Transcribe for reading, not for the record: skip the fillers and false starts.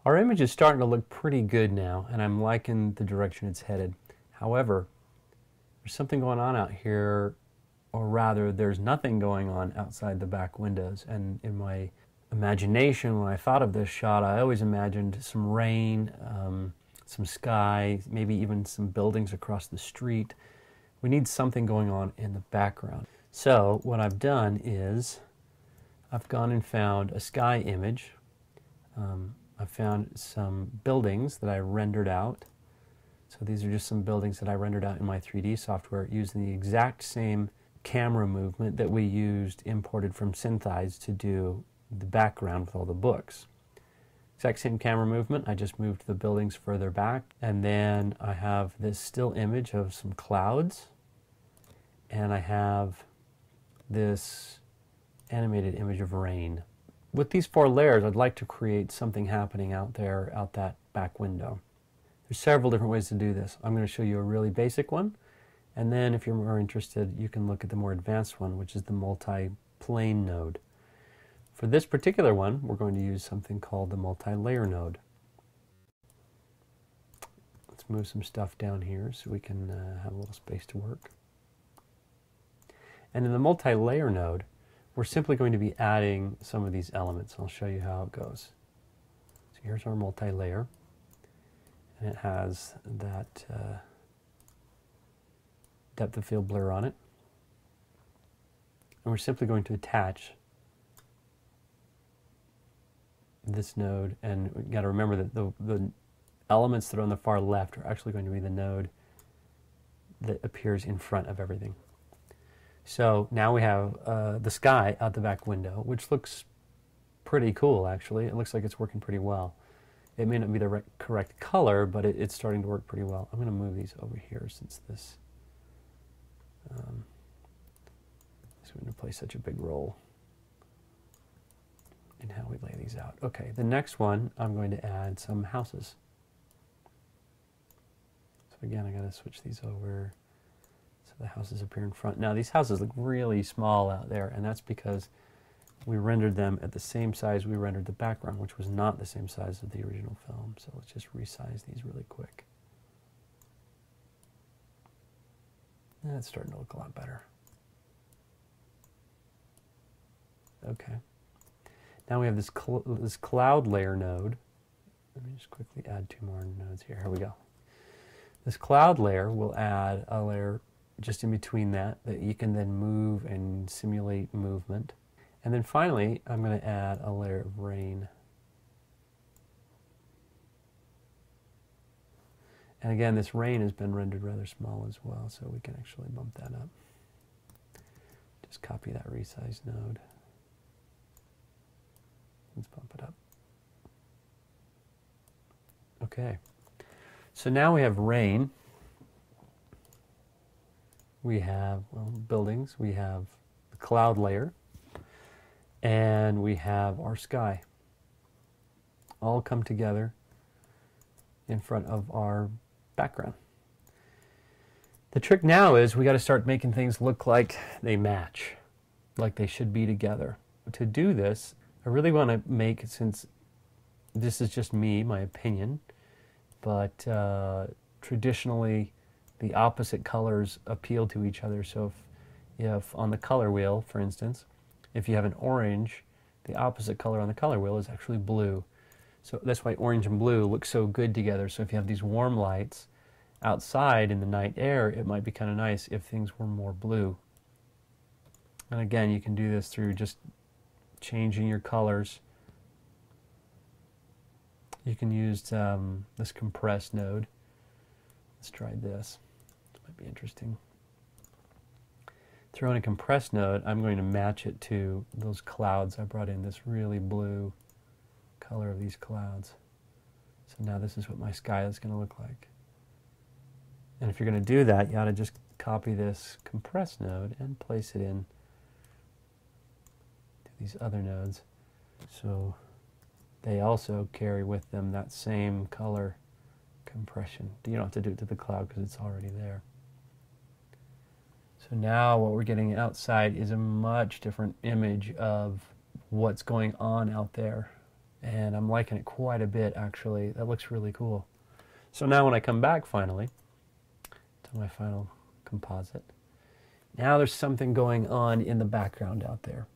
Our image is starting to look pretty good now, and I'm liking the direction it's headed. However, there's something going on out here, or rather, there's nothing going on outside the back windows. And in my imagination, when I thought of this shot, I always imagined some rain, some sky, maybe even some buildings across the street. We need something going on in the background. So what I've done is I've gone and found a sky image. I found some buildings that I rendered out. So these are just some buildings that I rendered out in my 3D software using the exact same camera movement that we used imported from Synthesize to do the background with all the books. Exact same camera movement, I just moved the buildings further back, and then I have this still image of some clouds, and I have this animated image of rain. With these 4 layers, I'd like to create something happening out there, out that back window. There's several different ways to do this. I'm going to show you a really basic one, and then if you're more interested, you can look at the more advanced one, which is the multi-plane node. For this particular one, we're going to use something called the multi-layer node. Let's move some stuff down here so we can have a little space to work. And in the multi-layer node, we're simply going to be adding some of these elements. I'll show you how it goes. So here's our multi-layer, and it has that depth of field blur on it. And we're simply going to attach this node, and we've got to remember that the elements that are on the far left are actually going to be the node that appears in front of everything. So now we have the sky out the back window, which looks pretty cool actually. It looks like it's working pretty well. It may not be the correct color, but it's starting to work pretty well. I'm going to move these over here since this is going to play such a big role in how we lay these out. Okay, the next one, I'm going to add some houses. So again, I got to switch these over so the houses appear in front. Now these houses look really small out there, and that's because we rendered them at the same size we rendered the background, which was not the same size of the original film. So let's just resize these really quick. That's starting to look a lot better. Okay. Now we have this cloud layer node. Let me just quickly add 2 more nodes here. Here we go. This cloud layer will add a layer just in between that you can then move and simulate movement. And then finally, I'm going to add a layer of rain. And again, this rain has been rendered rather small as well, so we can actually bump that up. Just copy that resize node. Let's bump it up. Okay. So now we have rain. We have buildings. We have the cloud layer. And we have our sky. All come together in front of our background. The trick now is we got to start making things look like they match, like they should be together. To do this, I really want to make, since this is just me, my opinion, but traditionally the opposite colors appeal to each other. So if on the color wheel, for instance, if you have an orange, the opposite color on the color wheel is actually blue. So that's why orange and blue look so good together. So if you have these warm lights outside in the night air, it might be kind of nice if things were more blue. And again, you can do this through just changing your colors. You can use this compress node. Let's try this. This might be interesting. Throw in a compress node, I'm going to match it to those clouds I brought in, this really blue color of these clouds. So now this is what my sky is going to look like. And if you're going to do that, you ought to just copy this compress node and place it in to these other nodes. So they also carry with them that same color compression. You don't have to do it to the cloud because it's already there. So now what we're getting outside is a much different image of what's going on out there. And I'm liking it quite a bit, actually. That looks really cool. So now when I come back finally to my final composite, now there's something going on in the background out there.